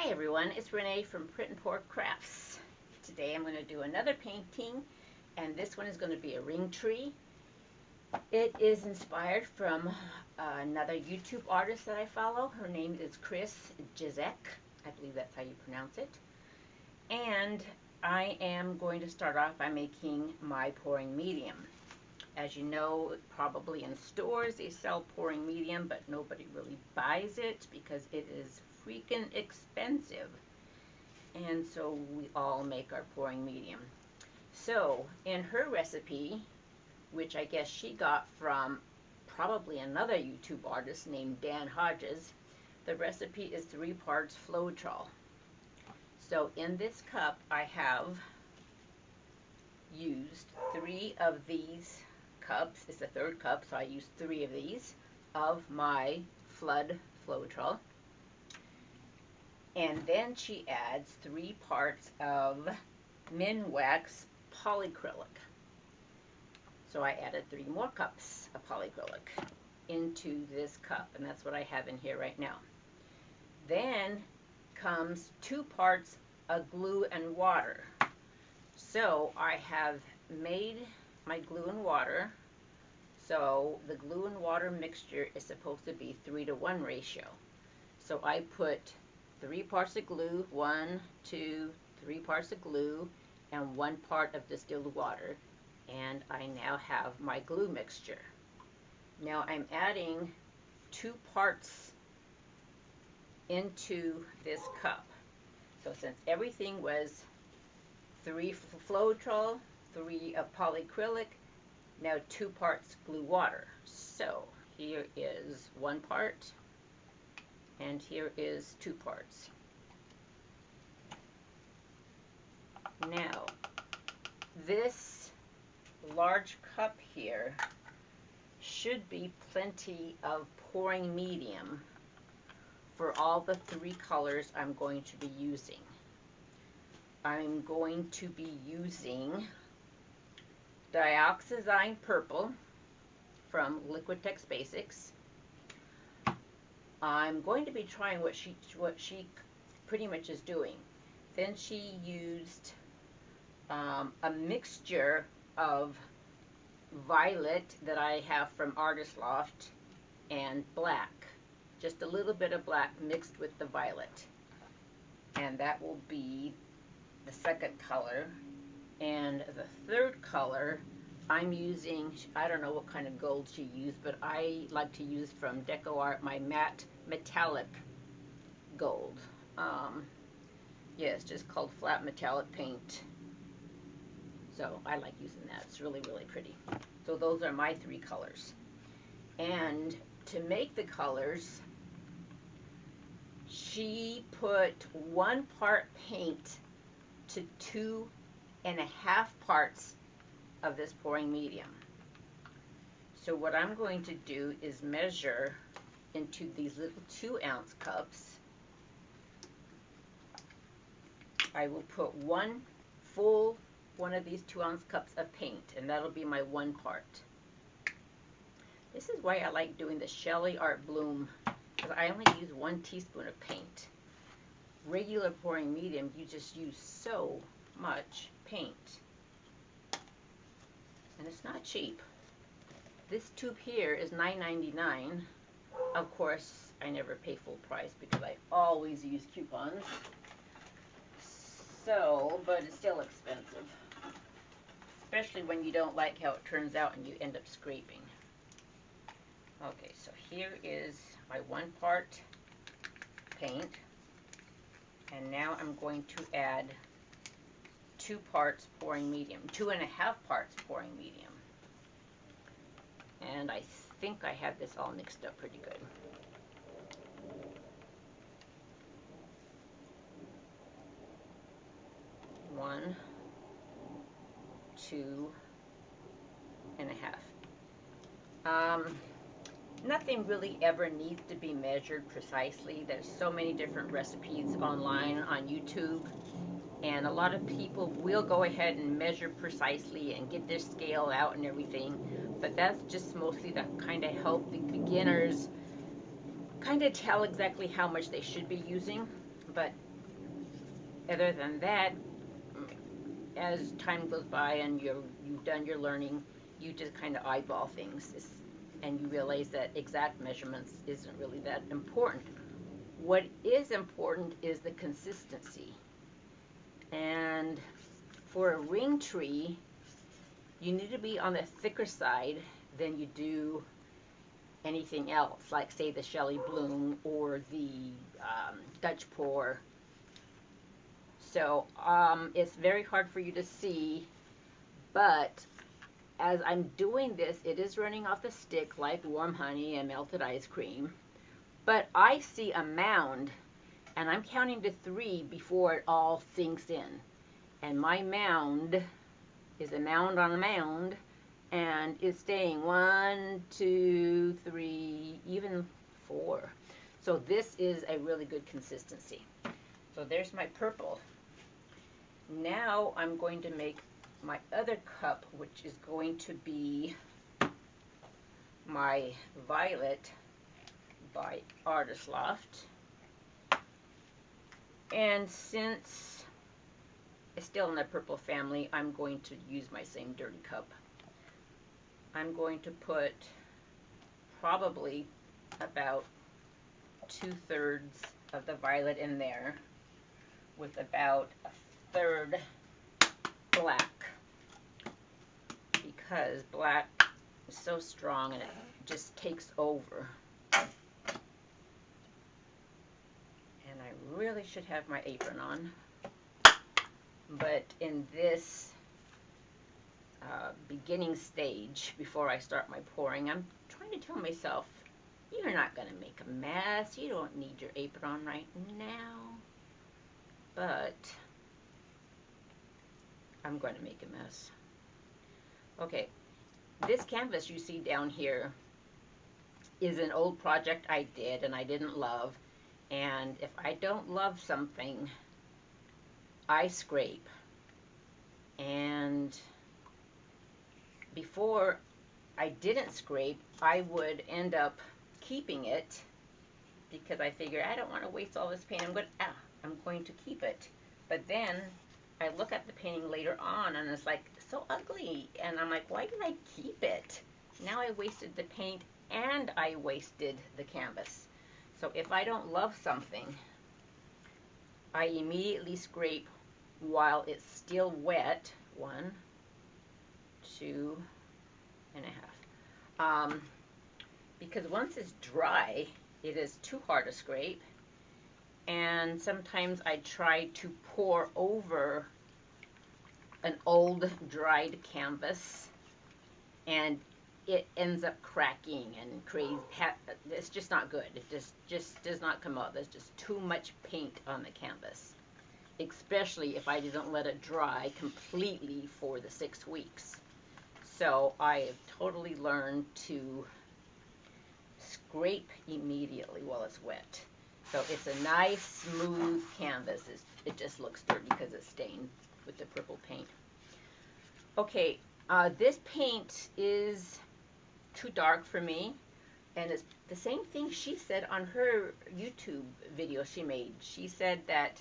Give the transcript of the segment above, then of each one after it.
Hi everyone, it's Renee from Print and Pour Crafts. Today I'm going to do another painting, and this one is going to be a ring tree. It is inspired from another YouTube artist that I follow. Her name is Chris Jaszeck. I believe that's how you pronounce it. And I am going to start off by making my pouring medium. As you know, probably in stores they sell pouring medium, but nobody really buys it because it is freaking expensive. And so we all make our pouring medium. So in her recipe, which I guess she got from probably another YouTube artist named Dan Hodges, the recipe is 3 parts Floetrol. So in this cup I have used 3 of these cups. It's the 3rd cup, so I used 3 of these of my Flood Floetrol. And then she adds 3 parts of Minwax Polycrylic. So I added 3 more cups of polycrylic into this cup, and that's what I have in here right now. Then comes 2 parts of glue and water. So I have made my glue and water. So the glue and water mixture is supposed to be 3-to-1 ratio. So I put 3 parts of glue, 1, 2, 3 parts of glue, and 1 part of distilled water. And I now have my glue mixture. Now I'm adding 2 parts into this cup. So since everything was 3 Floetrol, 3 of polycrylic, now 2 parts glue water. So here is 1 part, and here is 2 parts. Now, this large cup here should be plenty of pouring medium for all the 3 colors I'm going to be using. I'm going to be using Dioxozine Purple from Liquitex Basics. I'm going to be trying what she pretty much is doing. Then she used a mixture of violet that I have from Artist Loft and black. Just a little bit of black mixed with the violet. And that will be the 2nd color. And the 3rd color, I'm using, I don't know what kind of gold she used, but I like to use from DecoArt my matte metallic gold. Yeah, it's just called flat metallic paint. So I like using that. It's really, really pretty. So those are my 3 colors. And to make the colors, she put 1 part paint to 2.5 parts of this pouring medium. So what I'm going to do is measure into these little 2-ounce cups. I will put 1 full one of these 2-ounce cups of paint, and that'll be my 1 part. This is why I like doing the Shelly Art Bloom, because I only use 1 teaspoon of paint. Regular pouring medium, you just use so much paint. And it's not cheap. This tube here is $9.99. Of course, I never pay full price because I always use coupons. So, but it's still expensive. Especially when you don't like how it turns out and you end up scraping. Okay, so here is my 1 part paint. And now I'm going to add 2 parts pouring medium, 2.5 parts pouring medium. And I think I have this all mixed up pretty good. One, 2.5. Nothing really ever needs to be measured precisely. There's so many different recipes online on YouTube, and a lot of people will go ahead and measure precisely and get their scale out and everything, but that's just mostly to kind of help the beginners kind of tell exactly how much they should be using. But Other than that, as time goes by and you've done your learning, you just kind of eyeball things, and you realize that exact measurements isn't really that important. What is important is the consistency. And for a ring tree, you need to be on the thicker side than you do anything else, like say the Shelley Bloom or the Dutch Pour. So it's very hard for you to see, but as I'm doing this, it is running off the stick like warm honey and melted ice cream. But I see a mound, and I'm counting to 3 before it all sinks in. And my mound is a mound on a mound, and it's staying 1, 2, 3, even 4. So this is a really good consistency. So there's my purple. Now I'm going to make my other cup, which is going to be my violet by Artist Loft. And since it's still in the purple family, I'm going to use my same dirty cup. I'm going to put probably about 2/3 of the violet in there, with about 1/3 black, because black is so strong and it just takes over. And I really should have my apron on, but in this beginning stage, before I start my pouring, I'm trying to tell myself, you're not going to make a mess. You don't need your apron on right now. But I'm going to make a mess. Okay, this canvas you see down here is an old project I did and I didn't love. And if I don't love something, I scrape. And before I didn't scrape, I would end up keeping it because I figure I don't want to waste all this paint. I'm going to keep it. But then I look at the painting later on and it's like so ugly, and I'm like, why did I keep it? Now I wasted the paint and I wasted the canvas. So if I don't love something, I immediately scrape while it's still wet. 1, 2 and a half. Because once it's dry, it is too hard to scrape. And sometimes I try to pour over an old dried canvas, and it ends up cracking and crazy. It's just not good. It just does not come out. There's just too much paint on the canvas, especially if I didn't let it dry completely for the 6 weeks. So I have totally learned to scrape immediately while it's wet. So it's a nice smooth canvas. It just looks dirty because it's stained with the purple paint. Okay, this paint is too dark for me, and it's the same thing she said on her YouTube video she made. She said that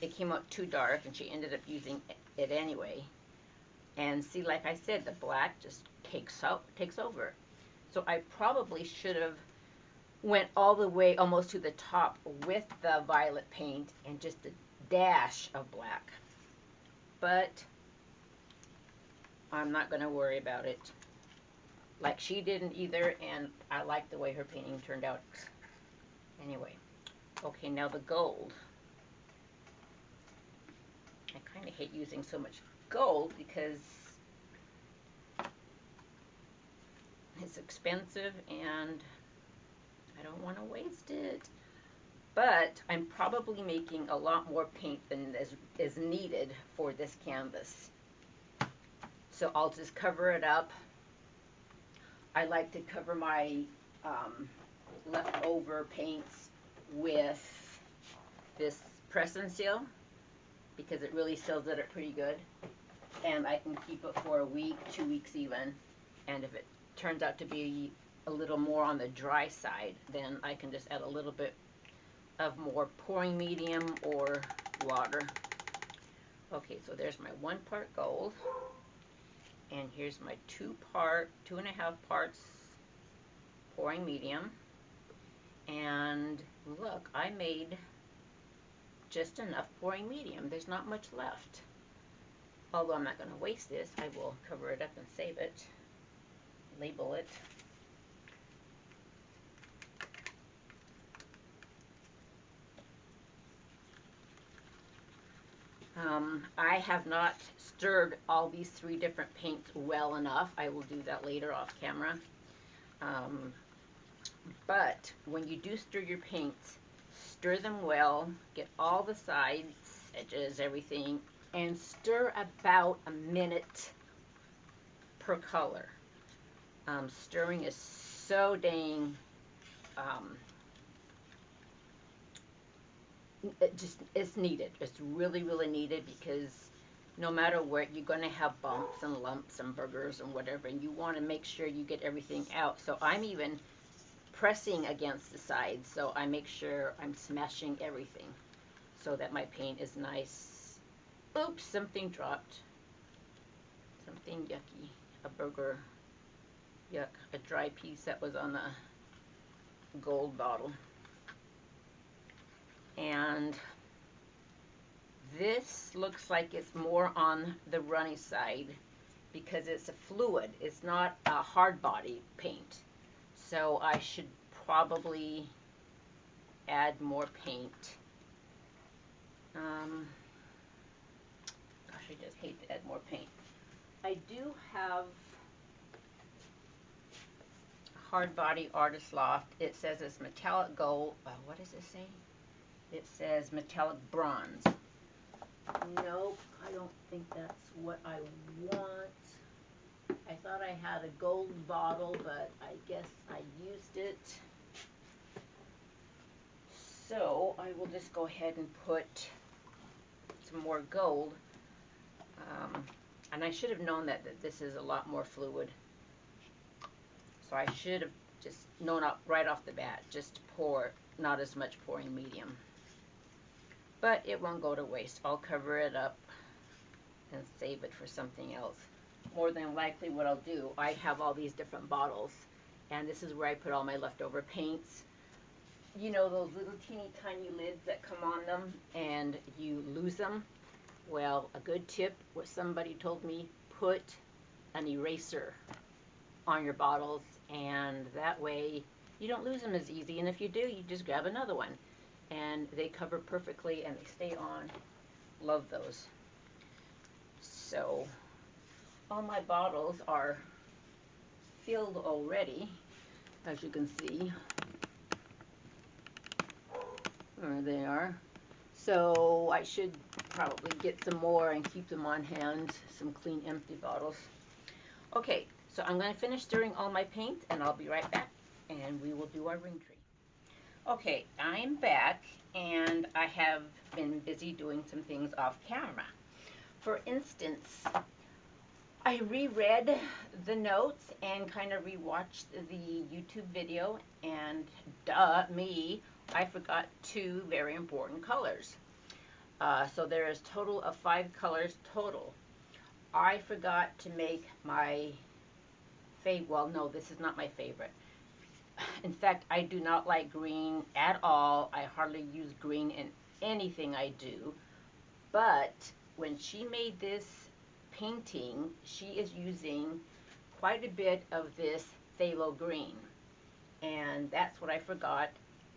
it came out too dark and she ended up using it anyway. And see, like I said, the black just takes over. So I probably should have went all the way almost to the top with the violet paint and just a dash of black. But I'm not going to worry about it. Like she didn't either, and I like the way her painting turned out. Anyway, okay, now the gold. I kind of hate using so much gold because it's expensive and I don't want to waste it. But I'm probably making a lot more paint than is needed for this canvas. So I'll just cover it up. I like to cover my leftover paints with this press and seal because it really seals it pretty good. And I can keep it for a week, 2 weeks even. And if it turns out to be a little more on the dry side, then I can just add a little bit of more pouring medium or water. Okay, so there's my 1 part gold, and here's my 2.5 parts pouring medium. And look, I made just enough pouring medium. There's not much left. Although I'm not going to waste this, I will cover it up and save it, label it. I have not stirred all these 3 different paints well enough. I will do that later off camera. But when you do stir your paints, stir them well, get all the sides, edges, everything, and stir about a minute per color. Stirring is so dang it's needed. It's really, really needed, because no matter what, you're going to have bumps and lumps and burgers and whatever, and you want to make sure you get everything out. So I'm even pressing against the sides, so I make sure I'm smashing everything so that my paint is nice. Oops, something dropped. Something yucky. A burger. Yuck. A dry piece that was on the gold bottle. And this looks like it's more on the runny side because it's a fluid. It's not a hard body paint. So I should probably add more paint. Gosh, I just hate to add more paint. I do have hard body Artist Loft. It says it's metallic gold. What does it say? It says metallic bronze. Nope, I don't think that's what I want. I thought I had a gold bottle, but I guess I used it. So I will just go ahead and put some more gold. And I should have known that this is a lot more fluid. So I should have just known right off the bat, just pour not as much pouring medium. But it won't go to waste. I'll cover it up and save it for something else. More than likely what I'll do, I have all these different bottles, and this is where I put all my leftover paints. You know those little teeny tiny lids that come on them and you lose them? Well, a good tip, what somebody told me, put an eraser on your bottles, and that way you don't lose them as easy, and if you do, you just grab another one. And they cover perfectly and they stay on. Love those. So all my bottles are filled already, as you can see. There they are. So I should probably get some more and keep them on hand, some clean empty bottles. Okay, so I'm going to finish stirring all my paint and I'll be right back and we will do our ring tree. Okay, I'm back and I have been busy doing some things off camera. For instance, I reread the notes and kind of rewatched the YouTube video, and duh me, I forgot 2 very important colors. So there is total of 5 colors total. I forgot to make my favorite, well no, this is not my favorite. In fact, I do not like green at all. I hardly use green in anything I do. But when she made this painting, she is using quite a bit of this phthalo green. And that's what I forgot.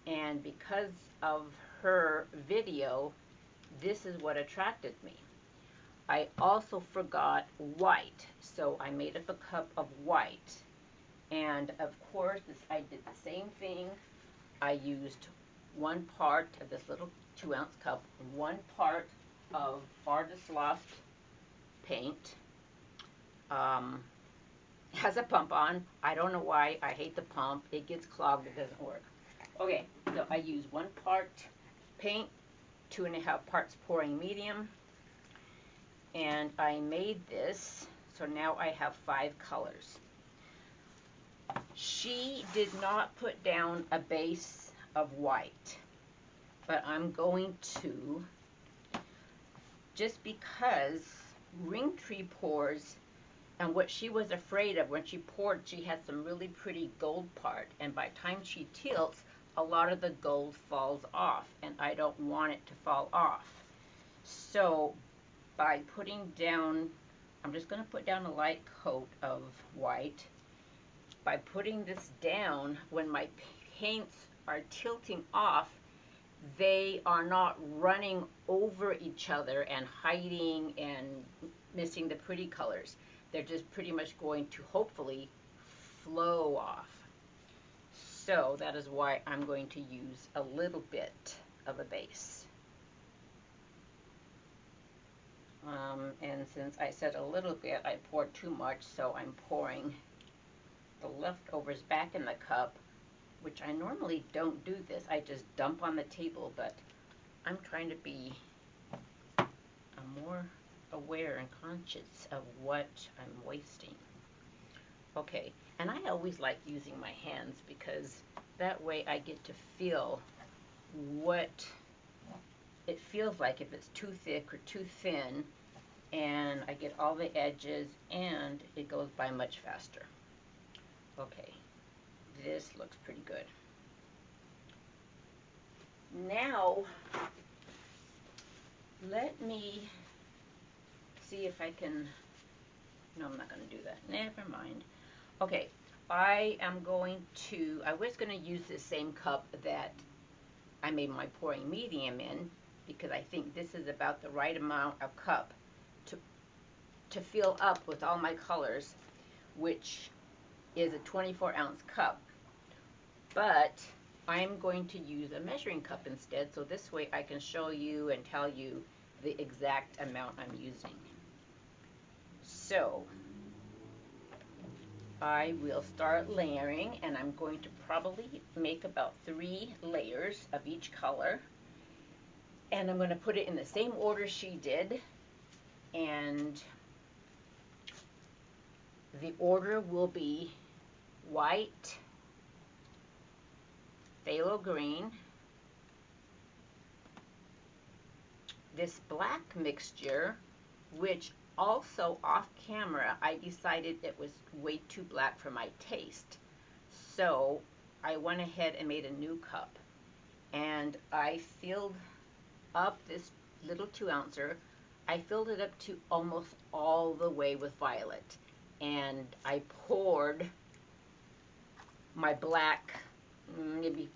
And because of her video, this is what attracted me. I also forgot white. So I made up a cup of white. And of course, I did the same thing. I used 1 part of this little 2-ounce cup, 1 part of Artist Loft paint. Has a pump on. I don't know why. I hate the pump. It gets clogged. It doesn't work. Okay, so I use 1 part paint, 2.5 parts pouring medium, and I made this. So now I have 5 colors. She did not put down a base of white, but I'm going to just because ring tree pours, and what she was afraid of when she poured, she had some really pretty gold part, and by the time she tilts, a lot of the gold falls off, and I don't want it to fall off. So by putting down, I'm just going to put down a light coat of white. By putting this down, when my paints are tilting off, they are not running over each other and hiding and missing the pretty colors. They're just pretty much going to hopefully flow off. So that is why I'm going to use a little bit of a base. And since I said a little bit, I poured too much, so I'm pouring the leftovers back in the cup, which I normally don't do this. I just dump on the table, but I'm trying to be more aware and conscious of what I'm wasting. Okay, and I always like using my hands because that way I get to feel what it feels like, if it's too thick or too thin, and I get all the edges and it goes by much faster. Okay, this looks pretty good. Now, let me see if I can, no, I'm not going to do that. Never mind. Okay, I was going to use the same cup that I made my pouring medium in, because I think this is about the right amount of cup to fill up with all my colors, which is a 24-ounce cup. But I'm going to use a measuring cup instead, so this way I can show you and tell you the exact amount I'm using. So I will start layering, and I'm going to probably make about 3 layers of each color. And I'm going to put it in the same order she did, and the order will be white, phthalo green, this black mixture, which also off camera I decided it was way too black for my taste. So I went ahead and made a new cup, and I filled up this little 2-ouncer. I filled it up to almost all the way with violet, and I poured my black, maybe,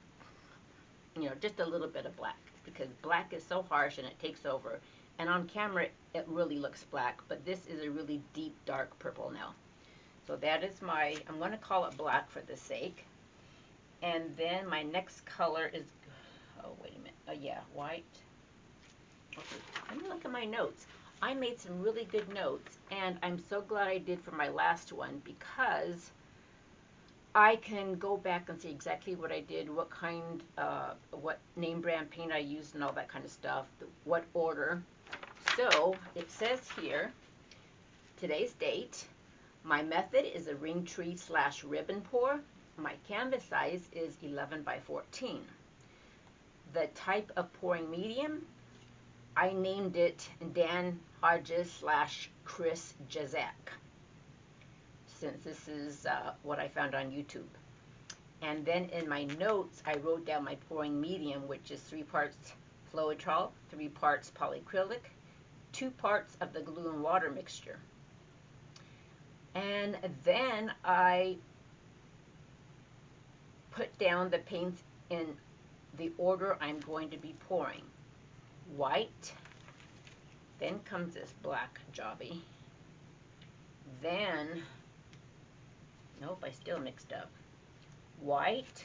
just a little bit of black, because black is so harsh and it takes over, and on camera it really looks black, but this is a really deep dark purple now. So that is my, I'm going to call it black for the sake. And then my next color is, oh wait a minute, yeah, white. Okay, let me look at my notes. I made some really good notes, and I'm so glad I did for my last one, because I can go back and see exactly what I did, what kind, what name brand paint I used, and all that kind of stuff, what order. So it says here, today's date, my method is a ring tree / ribbon pour. My canvas size is 11 by 14. The type of pouring medium, I named it Dan Hodges / Chris Jaszeck, since this is what I found on YouTube. And then in my notes, I wrote down my pouring medium, which is 3 parts Floetrol, 3 parts Polycrylic, 2 parts of the glue and water mixture. And then I put down the paints in the order I'm going to be pouring. White, then comes this black jobby, then, nope, I still mixed up, white,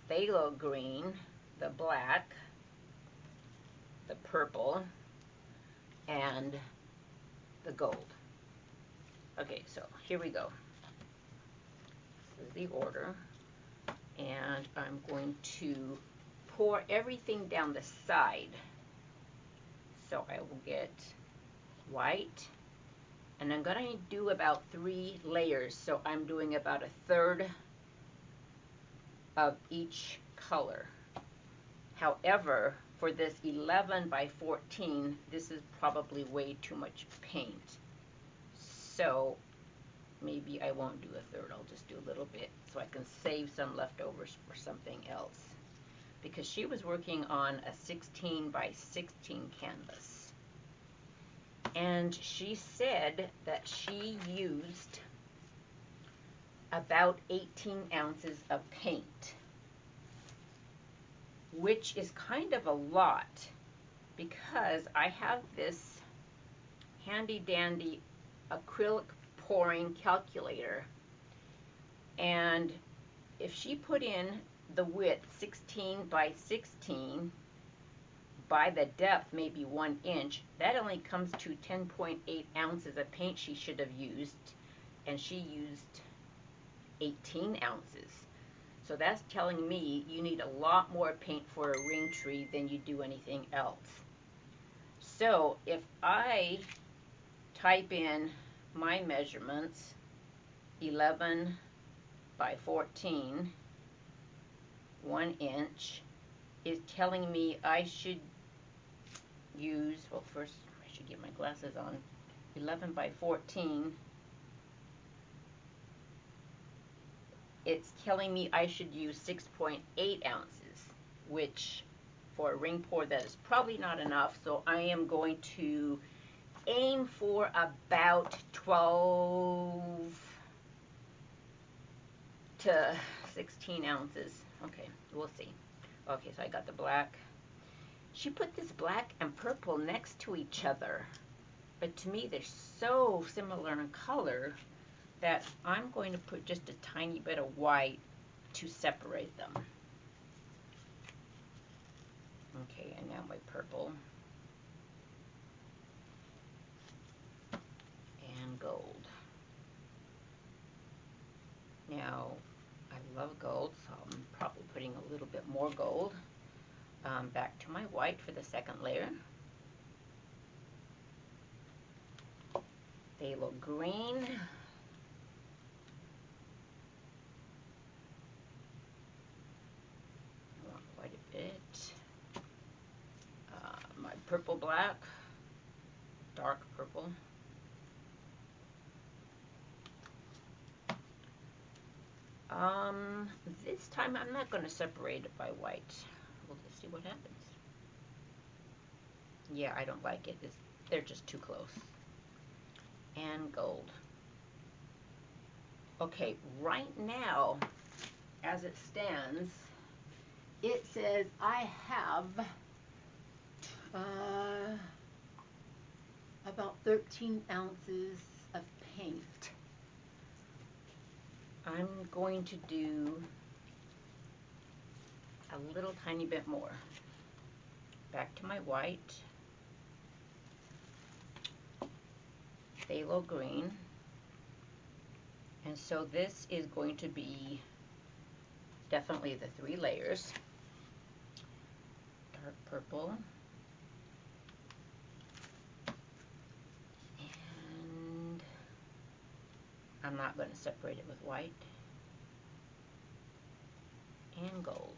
phthalo green, the black, the purple, and the gold. Okay, so here we go. This is the order, and I'm going to pour everything down the side. So I will get white, and I'm going to do about 3 layers, so I'm doing about 1/3 of each color. However, for this 11 by 14, this is probably way too much paint. So maybe I won't do a third. I'll just do a little bit so I can save some leftovers for something else. Because she was working on a 16 by 16 canvas. And she said that she used about 18 ounces of paint, which is kind of a lot because I have this handy dandy acrylic pouring calculator, and if she put in the width 16 by 16 by the depth maybe 1 inch, that only comes to 10.8 ounces of paint she should have used, and she used 18 ounces. So that's telling me you need a lot more paint for a ring tree than you do anything else. So if I type in my measurements, 11 by 14, 1 inch, is telling me I should use, well, first I should get my glasses on, 11 by 14, it's telling me I should use 6.8 ounces, which for a ring pour that is probably not enough, so I am going to aim for about 12 to 16 ounces. Okay, we'll see. Okay, so I got the black. She put this black and purple next to each other, but to me they're so similar in color that I'm going to put just a tiny bit of white to separate them. Okay, and now my purple and gold. Now, I love gold, so I'm probably putting a little bit more gold. Back to my white for the second layer. Phthalo green. I want quite a bit. My purple black, dark purple. This time I'm not going to separate it by white. We'll just see what happens. Yeah, I don't like it. They're just too close. And gold. Okay, right now, as it stands, it says I have about 13 ounces of paint. I'm going to do a little tiny bit more. Back to my white, phthalo green, and so this is going to be definitely the 3 layers. Dark purple, and I'm not going to separate it with white, and gold.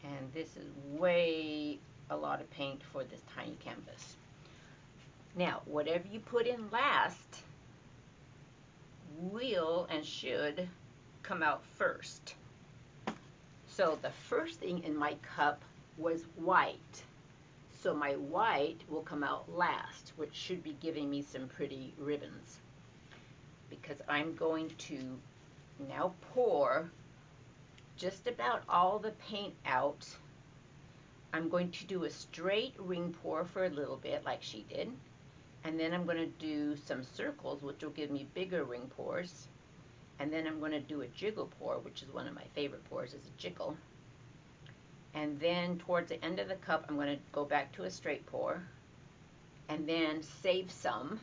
And this is way a lot of paint for this tiny canvas. Now, whatever you put in last will and should come out first. So the first thing in my cup was white. So my white will come out last, which should be giving me some pretty ribbons. Because I'm going to now pour just about all the paint out. I'm going to do a straight ring pour for a little bit like she did, and then I'm going to do some circles, which will give me bigger ring pours, and then I'm going to do a jiggle pour, which is one of my favorite pours, is a jiggle. And then towards the end of the cup I'm going to go back to a straight pour and then save some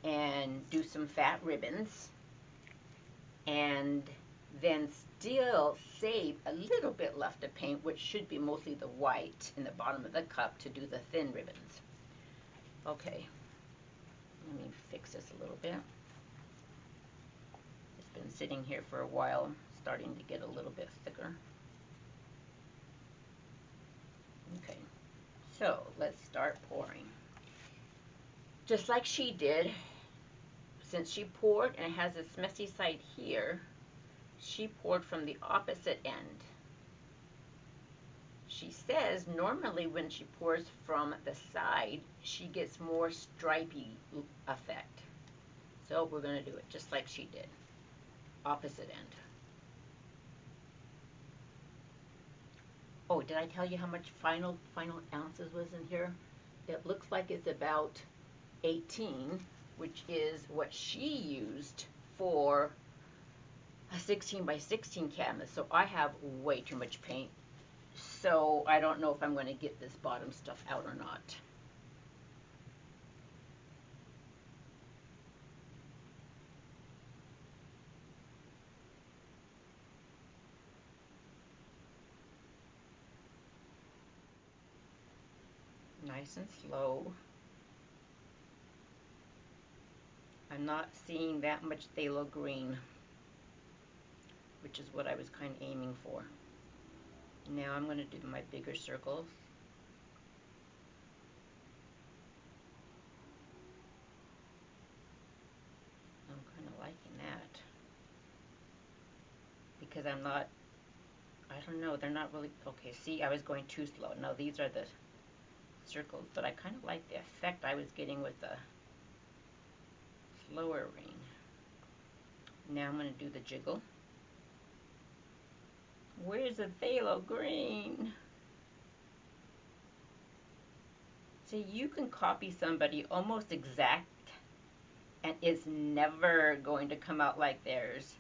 and do some fat ribbons, and then still save a little bit left of paint, which should be mostly the white in the bottom of the cup, to do the thin ribbons. Okay, let me fix this a little bit. It's been sitting here for a while, starting to get a little bit thicker. So let's start pouring. Just like she did, since she poured and it has this messy side here, she poured from the opposite end. She says normally when she pours from the side, she gets more stripy effect. So we're going to do it just like she did, opposite end. Oh, did I tell you how much final ounces was in here? It looks like it's about 18, which is what she used for a 16 by 16 canvas. So I have way too much paint. So I don't know if I'm going to get this bottom stuff out or not. Nice and slow. I'm not seeing that much phthalo green, which is what I was kind of aiming for. Now I'm going to do my bigger circles. I'm kind of liking that. Because I'm not, I don't know, they're not really, okay, see, I was going too slow. No, these are the circles, but I kind of like the effect I was getting with the slower ring. Now I'm going to do the jiggle. Where's the phthalo green? See, you can copy somebody almost exact and it's never going to come out like theirs.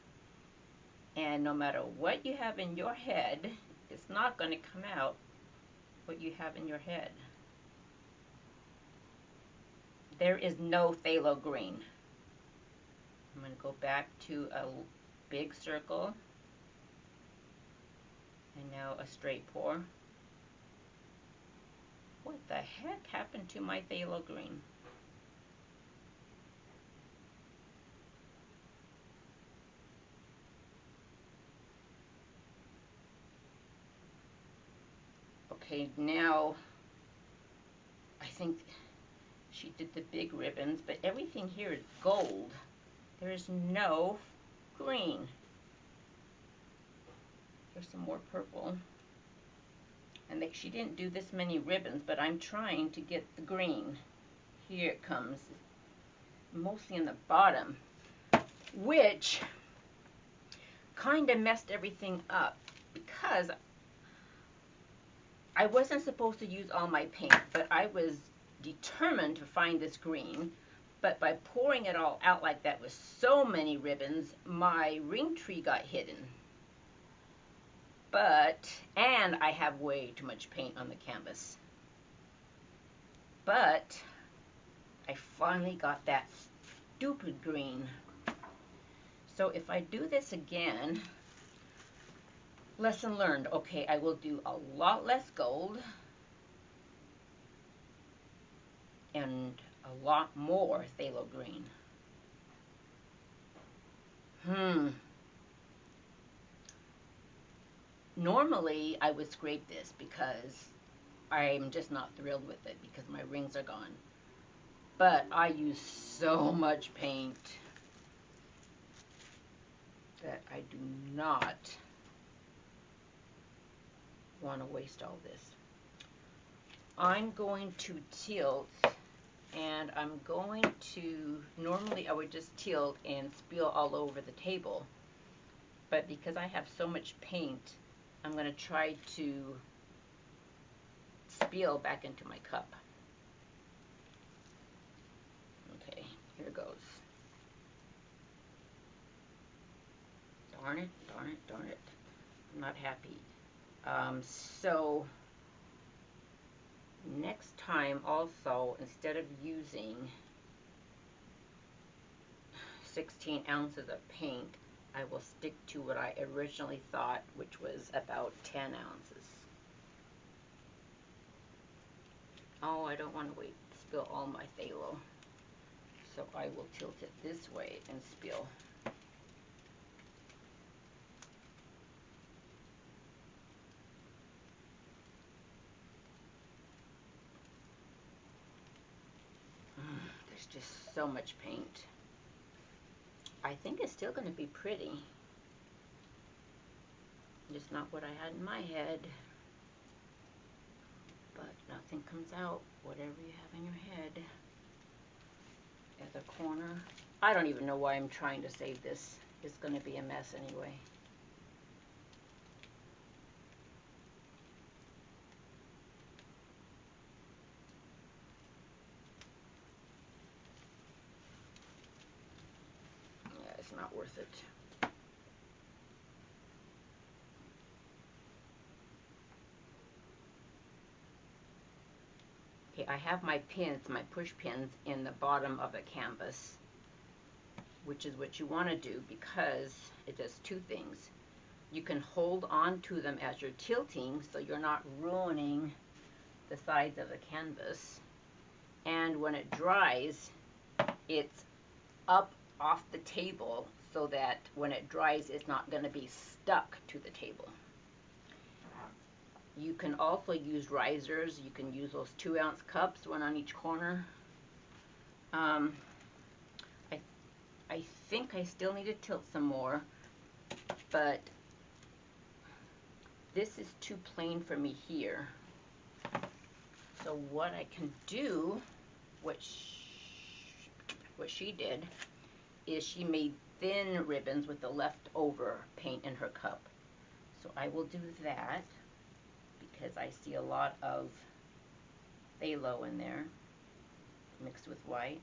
And no matter what you have in your head, it's not going to come out what you have in your head. There is no phthalo green. I'm going to go back to a big circle. And now a straight pour. What the heck happened to my phthalo green? Okay, now I think she did the big ribbons, but everything here is gold. There is no green. Here's some more purple. And she didn't do this many ribbons, but I'm trying to get the green. Here it comes, mostly in the bottom, which kind of messed everything up because I wasn't supposed to use all my paint, but I was determined to find this green. But by pouring it all out like that with so many ribbons, my ring tree got hidden. And I have way too much paint on the canvas. But I finally got that stupid green. So if I do this again, lesson learned. Okay, I will do a lot less gold and a lot more phthalo green. Normally, I would scrape this because I'm just not thrilled with it because my rings are gone. But I use so much paint that I do not want to waste all this. I'm going to tilt, and I'm going to, normally I would just tilt and spill all over the table. But because I have so much paint, I'm going to try to spill back into my cup. Okay, here goes. Darn it, darn it, darn it. I'm not happy. So next time also, instead of using 16 ounces of paint, I will stick to what I originally thought, which was about 10 ounces. Oh, I don't want to spill all my phthalo. So I will tilt it this way and spill. it's just so much paint. I think it's still going to be pretty. Just not what I had in my head. But nothing comes out, whatever you have in your head. At the corner. I don't even know why I'm trying to save this. It's going to be a mess anyway. Yeah, it's not worth it. Okay, I have my pins, my push pins, in the bottom of the canvas, which is what you want to do because it does two things. You can hold on to them as you're tilting so you're not ruining the sides of the canvas. And when it dries, it's up off the table so that when it dries, it's not going to be stuck to the table. You can also use risers. You can use those 2-ounce cups, one on each corner. I think I still need to tilt some more, but this is too plain for me here. So what I can do, what she did, is she made thin ribbons with the leftover paint in her cup. So I will do that because I see a lot of phthalo in there mixed with white.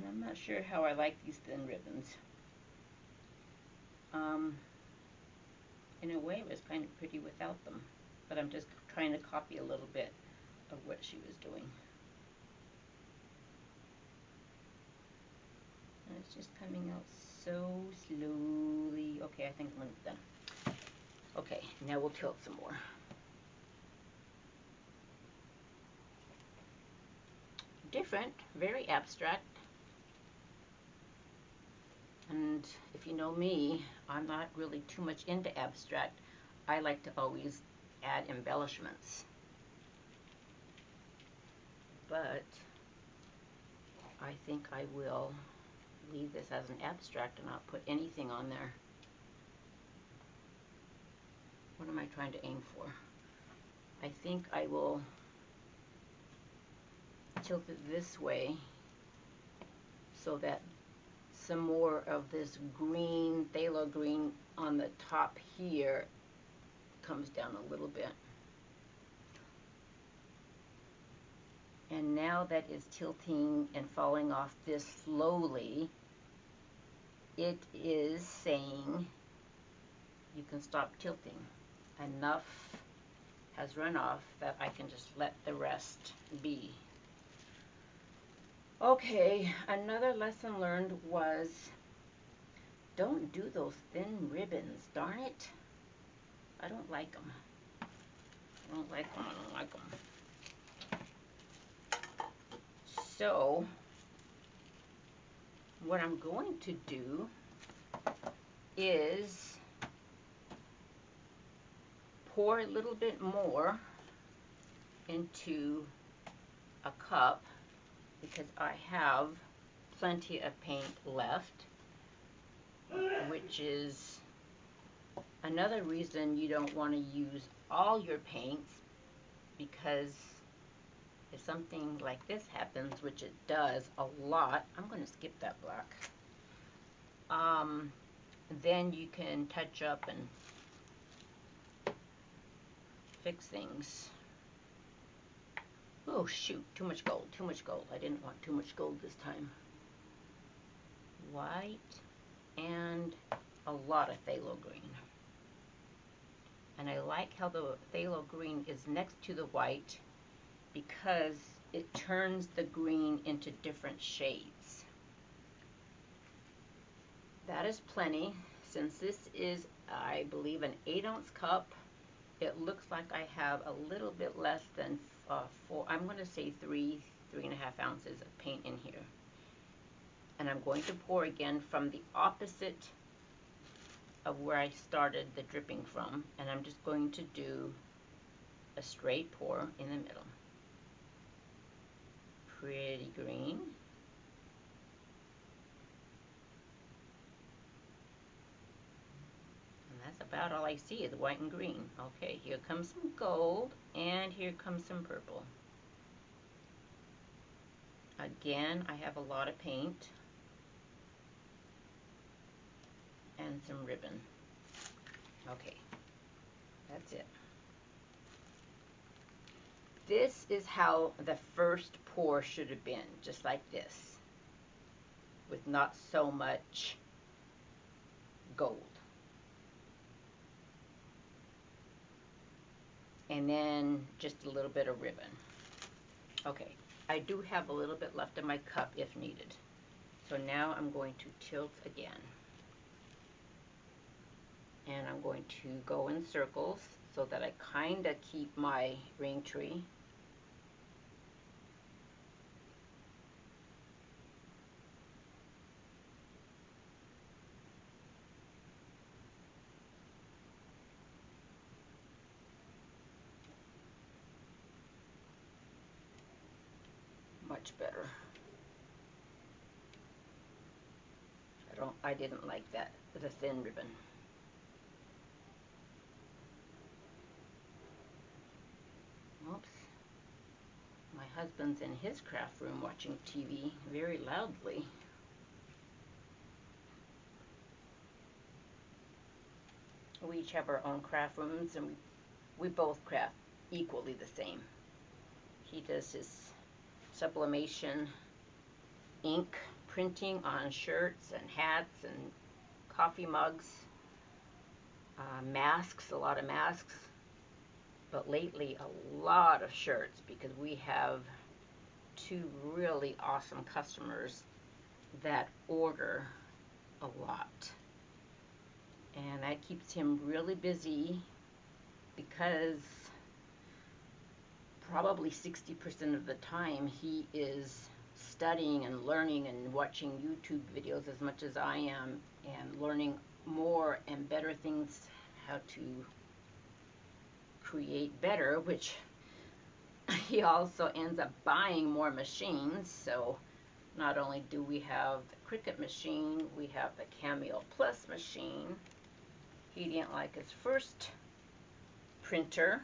I'm not sure how I like these thin ribbons. In a way, it was kind of pretty without them, but I'm just trying to copy a little bit of what she was doing. And it's just coming out so slowly. Okay, I think I'm done. Okay, now we'll tilt some more. Different, very abstract. And if you know me, I'm not really too much into abstract. I like to always add embellishments. But I think I will leave this as an abstract and not put anything on there. What am I trying to aim for? I think I will tilt it this way so that some more of this green, phthalo green on the top here comes down a little bit. And now that it's tilting and falling off this slowly, it is saying you can stop tilting. Enough has run off that I can just let the rest be. Okay, another lesson learned was don't do those thin ribbons. Darn it. I don't like them. I don't like them. I don't like them. So, what I'm going to do is pour a little bit more into a cup because I have plenty of paint left, which is another reason you don't want to use all your paints, because if something like this happens, which it does a lot, I'm going to skip that black, then you can touch up and fix things. Oh shoot, too much gold, too much gold. I didn't want too much gold this time. White and a lot of phthalo green. And I like how the phthalo green is next to the white because it turns the green into different shades. That is plenty. Since this is, I believe, an 8-ounce cup, it looks like I have a little bit less than 4, I'm going to say 3.5 ounces of paint in here. And I'm going to pour again from the opposite of where I started the dripping from, and I'm just going to do a straight pour in the middle. Pretty green. And that's about all I see is white and green. Okay, here comes some gold, and here comes some purple. Again, I have a lot of paint and some ribbon. Okay, that's it. This is how the first pour should have been, just like this, with not so much gold. And then just a little bit of ribbon. Okay, I do have a little bit left in my cup if needed. So now I'm going to tilt again. And I'm going to go in circles so that I kind of keep my ring tree. Much better. I didn't like that, the thin ribbon. Oops. My husband's in his craft room watching TV very loudly. We each have our own craft rooms, and we both craft equally the same. He does his sublimation ink printing on shirts and hats and coffee mugs, masks, a lot of masks, but lately a lot of shirts because we have 2 really awesome customers that order a lot. And that keeps him really busy because probably 60% of the time he is studying and learning and watching YouTube videos as much as I am, and learning more and better things, how to create better, which he also ends up buying more machines. So not only do we have the Cricut machine, we have the Cameo Plus machine. He didn't like his first printer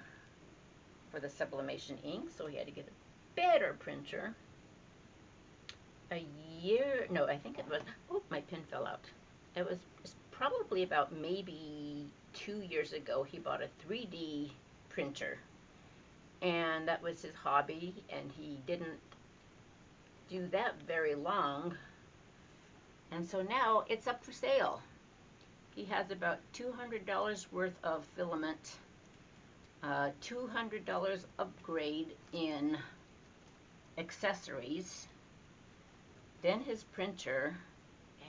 for the sublimation ink, so he had to get a better printer. I think it was, oh, my pen fell out. It was probably about maybe 2 years ago, he bought a 3D printer. And that was his hobby, and he didn't do that very long. And so now it's up for sale. He has about $200 worth of filament, $200 upgrade in accessories, then his printer,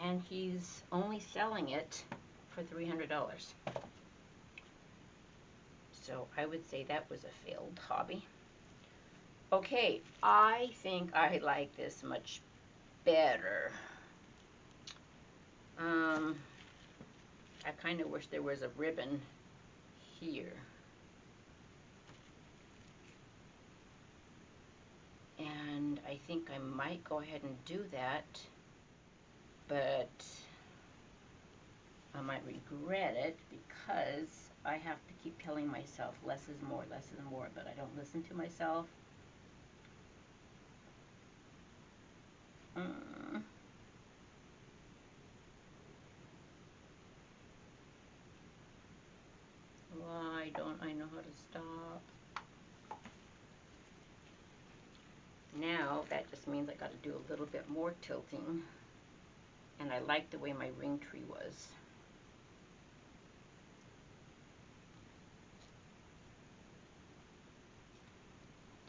and he's only selling it for $300. So I would say that was a failed hobby. Okay, I think I like this much better. I kind of wish there was a ribbon here. And I think I might go ahead and do that, but I might regret it because I have to keep telling myself less is more, but I don't listen to myself. Why don't I know how to stop? Now that just means I got to do a little bit more tilting, and I like the way my ring tree was.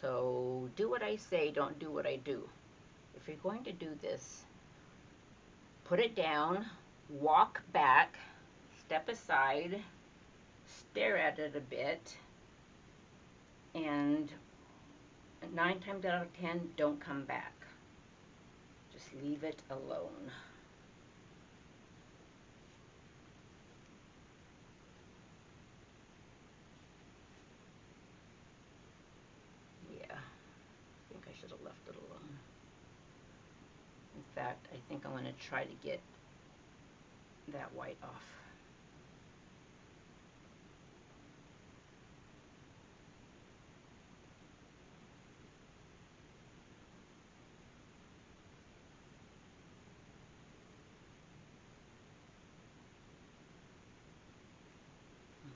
So do what I say, don't do what I do. If you're going to do this, put it down, walk back, step aside, stare at it a bit, and 9 times out of 10, don't come back. Just leave it alone. Yeah, I think I should have left it alone. In fact, I think I'm going to try to get that white off.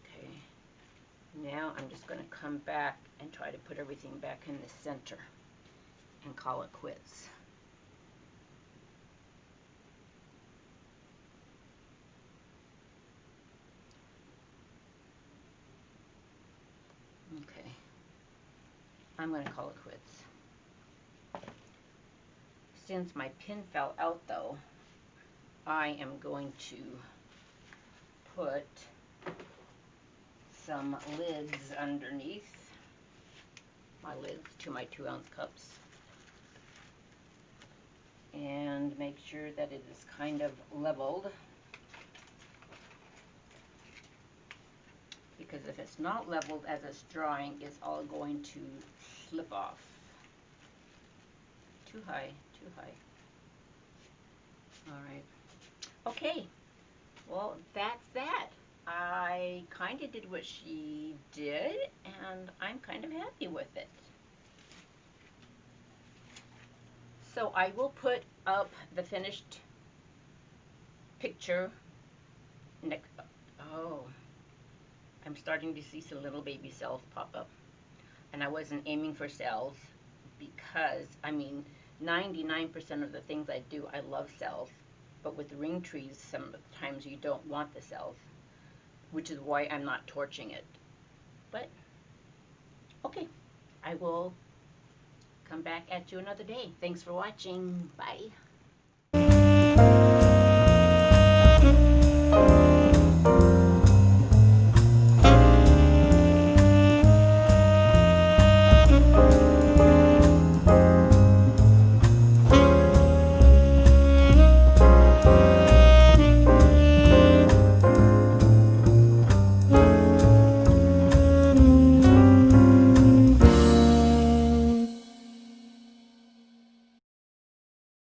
Okay, now I'm just going to come back and try to put everything back in the center and call it quits. Okay, I'm going to call it quits. Since my pin fell out though, I am going to put some lids underneath my lids to my 2-ounce cups and make sure that it is kind of leveled, because if it's not leveled as it's drying, it's all going to slip off. Too high, too high. All right. Okay, well, that's that. I kind of did what she did, and I'm kind of happy with it. So I will put up the finished picture next. Oh, I'm starting to see some little baby cells pop up. And I wasn't aiming for cells because, I mean, 99% of the things I do, I love cells. But with the ring trees, sometimes you don't want the cells, which is why I'm not torching it. But, okay, I will come back at you another day. Thanks for watching. Bye.